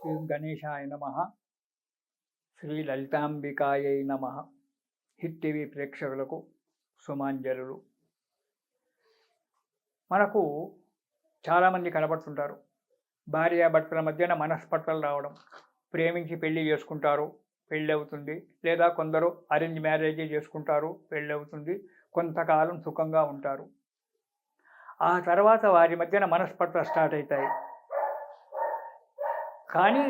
శ్రీ గణేశాయ నమః. శ్రీ లలితాంబికాయై నమః. హిట్ టీవీ ప్రేక్షకులకు సుమాంజలులు. మనకు చాలామంది కనబడుతుంటారు. భార్యాభర్తల మధ్యన మనస్పర్ధలు రావడం, ప్రేమించి పెళ్లి చేసుకుంటారు, పెళ్ళి అవుతుంది. లేదా కొందరు అరేంజ్ మ్యారేజ్ చేసుకుంటారు, పెళ్ళి అవుతుంది. కొంతకాలం సుఖంగా ఉంటారు. ఆ తర్వాత వారి మధ్యన మనస్పర్ధ స్టార్ట్ అవుతాయి. కానీ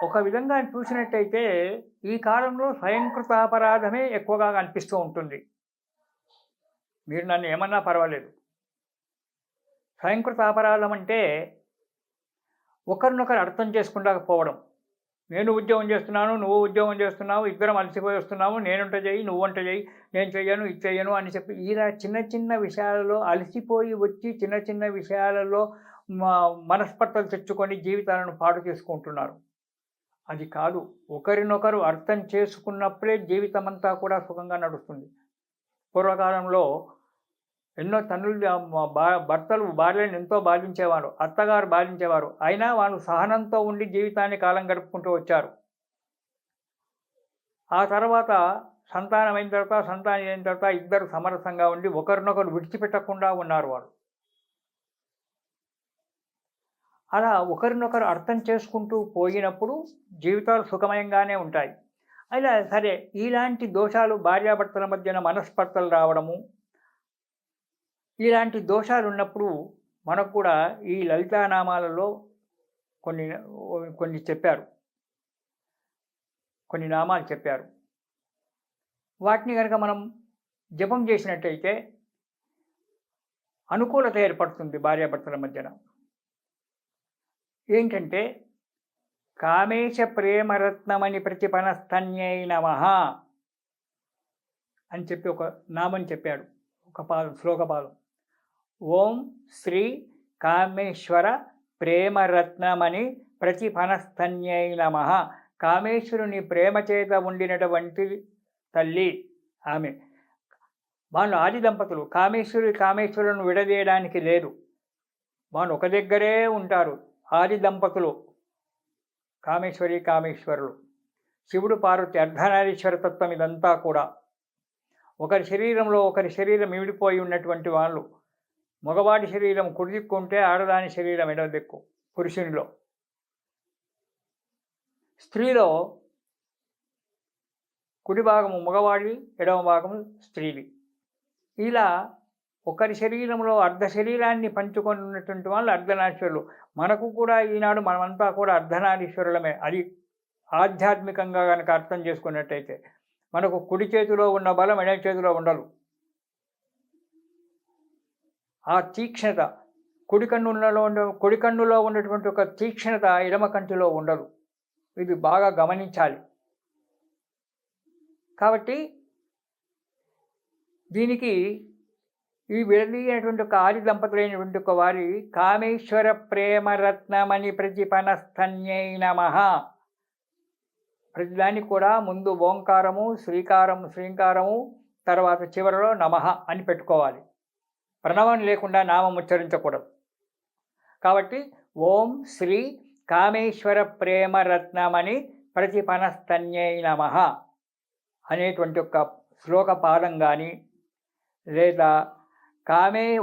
ఒక విధంగా చూసినట్టయితే ఈ కాలంలో స్వయంకృతాపరాధమే ఎక్కువగా కనిపిస్తూ ఉంటుంది. మీరు నన్ను ఏమన్నా పర్వాలేదు. స్వయంకృతాపరాధం అంటే ఒకరినొకరు అర్థం చేసుకుంటకపోవడం. నేను ఉద్యోగం చేస్తున్నాను, నువ్వు ఉద్యోగం చేస్తున్నావు, ఇద్దరం అలసిపోయి వస్తున్నాము, నేనుంట చేయి, నువ్వు వంట చేయి, నేను చెయ్యను, ఇది చెయ్యను అని చెప్పి ఇలా చిన్న చిన్న విషయాలలో అలసిపోయి వచ్చి చిన్న చిన్న విషయాలలో మనస్పర్ధలు తెచ్చుకొని జీవితాలను పాడు చేసుకుంటున్నారు. అది కాదు. ఒకరినొకరు అర్థం చేసుకున్నప్పుడే జీవితం అంతా కూడా సుఖంగా నడుస్తుంది. పూర్వకాలంలో ఎన్నో భర్తలు భార్యలను ఎంతో బాధించేవారు, అత్తగారు బాధించేవారు. అయినా వాళ్ళు సహనంతో ఉండి జీవితాన్ని కాలం గడుపుకుంటూ వచ్చారు. ఆ తర్వాత సంతానం అయిన తర్వాత ఇద్దరు సమరసంగా ఉండి ఒకరినొకరు విడిచిపెట్టకుండా ఉన్నారు వాళ్ళు. అలా ఒకరినొకరు అర్థం చేసుకుంటూ పోయినప్పుడు జీవితాలు సుఖమయంగానే ఉంటాయి. అలా సరే, ఇలాంటి దోషాలు భార్యాభర్తల మధ్యన మనస్పర్ధలు రావడము, ఇలాంటి దోషాలు ఉన్నప్పుడు మనకు కూడా ఈ లలితానామాలలో కొన్ని చెప్పారు, కొన్ని నామాలు చెప్పారు. వాటిని కనుక మనం జపం చేసినట్టయితే అనుకూలత ఏర్పడుతుంది భార్యాభర్తల మధ్యన. ఏంటంటే కామేశ ప్రేమరత్నమని ప్రతిపనస్తన్యై నమః అని చెప్పి ఒక నామం చెప్పాడు, ఒక పాదం, శ్లోక పాదం. ఓం శ్రీ కామేశ్వర ప్రేమరత్నమని ప్రతిపనస్తన్యై నమః. కామేశ్వరుని ప్రేమ చేత ఉండినటువంటి తల్లి ఆమె. వాళ్ళు ఆది దంపతులు. కామేశ్వరులను విడదీయడానికి లేదు. వాళ్ళు ఒక దగ్గరే ఉంటారు. ఆది దంపతులు కామేశ్వరులు. శివుడు పార్వతి అర్ధనారీశ్వర తత్వం. ఇదంతా కూడా ఒకరి శరీరంలో ఒకరి శరీరం ఇమిడిపోయి ఉన్నటువంటి వాళ్ళు. మగవాడి శరీరం కుడి దిక్కు ఉంటే ఆడదాని శరీరం ఎడమ దిక్కు పురుషునిలో. స్త్రీలో కుడి భాగము మగవాడి, ఎడమ భాగము స్త్రీది. ఇలా ఒకరి శరీరంలో అర్ధ శరీరాన్ని పంచుకొని ఉన్నటువంటి వాళ్ళు అర్ధనారీశ్వరులు. మనకు కూడా ఈనాడు మనమంతా కూడా అర్ధనారీశ్వరులమే. అది ఆధ్యాత్మికంగా కనుక అర్థం చేసుకున్నట్టయితే మనకు కుడి చేతిలో ఉన్న బలం ఎడమ చేతిలో ఉండదు. ఆ తీక్ష్ణత కుడి కన్నులో ఉన్నటువంటి ఒక తీక్ష్ణత ఎడమ కంటిలో ఉండదు. ఇది బాగా గమనించాలి. కాబట్టి దీనికి ఈ విడదీయనటువంటి ఒక ఆది దంపతులైనటువంటి ఒక వారి కామేశ్వర ప్రేమరత్నమని ప్రతిపనస్తన్యై నమః. ప్రతిదానికి కూడా ముందు ఓంకారము, శ్రీకారము, తర్వాత చివరలో నమః అని పెట్టుకోవాలి. ప్రణవం లేకుండా నామం ఉచ్చరించకూడదు. కాబట్టి ఓం శ్రీ కామేశ్వర ప్రేమరత్నమని ప్రతిపనస్తన్యై నమః అనేటువంటి ఒక శ్లోక పాదం కానీ, లేదా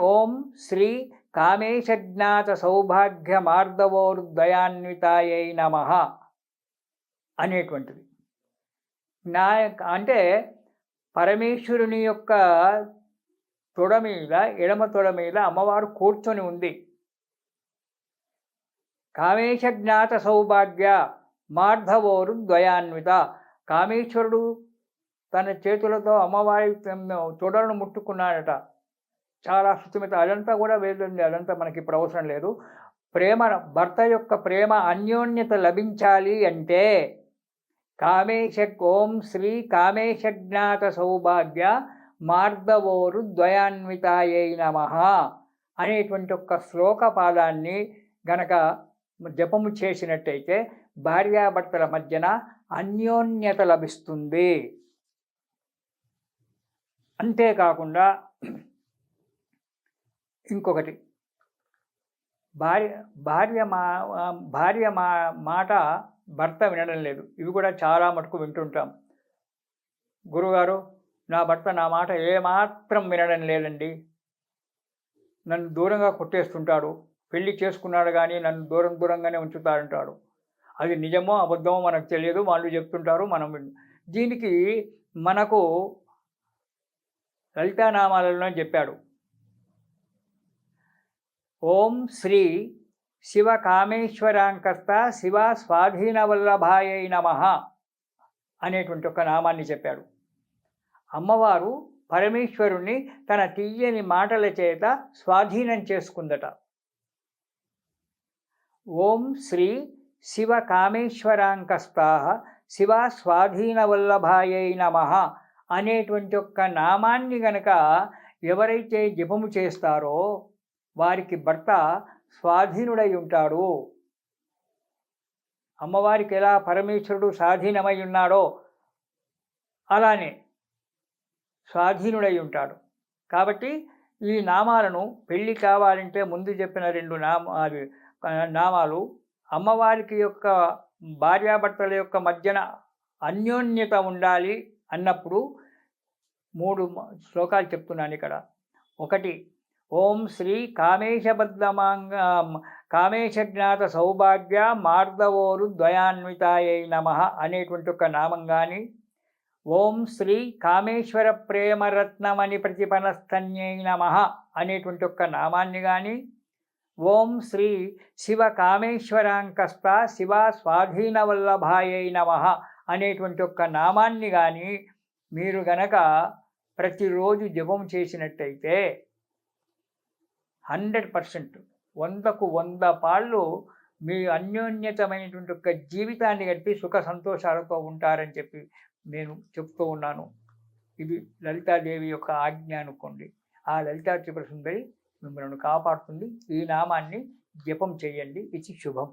ఓం శ్రీ కామేశజ్ఞాత సౌభాగ్య మార్దవోర్దయాన్వితాయై నమః అనేటువంటిది. అంటే పరమేశ్వరుని యొక్క తొడ మీద, ఎడమ తొడ మీద అమ్మవారు కూర్చొని ఉంది. కామేశజ్ఞాత సౌభాగ్య మార్ధవోరుద్వయాన్విత. కామేశ్వరుడు తన చేతులతో అమ్మవారి తొడలను ముట్టుకున్నాడట. చాలా శుతిమిత. అదంతా కూడా వేదండి. అదంతా మనకి ఇప్పుడు అవసరం లేదు. భర్త యొక్క ప్రేమ అన్యోన్యత లభించాలి అంటే ఓం శ్రీ కామేశజ్ఞాత సౌభాగ్య మార్దవోరు ద్వయాన్వితాయై నమః అనేటువంటి ఒక శ్లోక పాదాన్ని గనక జపము చేసినట్టయితే భార్యాభర్తల మధ్యన అన్యోన్యత లభిస్తుంది. అంతేకాకుండా ఇంకొకటి, భార్య భార్య మా భార్య మాట భర్త వినడం లేదు. ఇవి కూడా చాలా మటుకు వింటుంటాం. గురువుగారు, నా భర్త నా మాట ఏమాత్రం వినడం లేదండి, నన్ను దూరంగా కొట్టేస్తుంటాడు, పెళ్లి చేసుకున్నాడు కానీ నన్ను దూరంగానే ఉంచుతాడంటాడు. అది నిజమో అబద్ధమో మనకు తెలియదు, వాళ్ళు చెప్తుంటారు, మనం దీనికి మనకు లలితానామాలలో చెప్పాడు. ఓం శ్రీ శివ కామేశ్వరాంకస్త శివ స్వాధీన వల్లభాయై నమః అనేటువంటి ఒక నామాన్ని చెప్పాడు. అమ్మవారు పరమేశ్వరుణ్ణి తన తీయని మాటల చేత స్వాధీనం చేసుకుందట. ఓం శ్రీ శివ కామేశ్వరాంకస్థాః శివ స్వాధీన వల్లభాయై నమః అనేటువంటి ఒక్క నామాన్ని గనక ఎవరైతే జపము చేస్తారో వారికి భర్త స్వాధీనుడై ఉంటాడు. అమ్మవారికి ఎలా పరమేశ్వరుడు స్వాధీనమై ఉన్నాడో అలానే స్వాధీనుడై ఉంటాడు. కాబట్టి ఈ నామాలను పెళ్ళి కావాలంటే ముందు చెప్పిన 2 నామాలు అమ్మవారికి యొక్క భార్యాభర్తల యొక్క మధ్యన అన్యోన్యత ఉండాలి అన్నప్పుడు 3 శ్లోకాలు చెప్తున్నాను ఇక్కడ. 1 ఓం శ్రీ కామేశజ్ఞాత సౌభాగ్య మార్దవోరు ద్వయాన్వితాయై నమః అనేటువంటి ఒక నామం కానీ, ఓం శ్రీ కామేశ్వర ప్రేమరత్నమణి ప్రతిపనస్తన్యై నమః అనేటువంటి ఒక నామాన్ని కానీ, ఓం శ్రీ శివ కామేశ్వరాంకస్త శివ స్వాధీన వల్లభాయై నమః అనేటువంటి ఒక నామాన్ని కానీ మీరు గనక ప్రతిరోజు జపం చేసినట్టయితే 100%, 100కు 100 పాళ్ళు మీ అన్యోన్యతమైనటువంటి ఒక జీవితాన్ని గడిపి సుఖ సంతోషాలతో ఉంటారని చెప్పి నేను చెప్తూ ఉన్నాను. ఇది లలితాదేవి యొక్క ఆజ్ఞ అనుకోండి. ఆ లలితా త్రిపుర సుందరి మిమ్మల్ని కాపాడుతుంది. ఈ నామాన్ని జపం చేయండి. ఇది శుభం.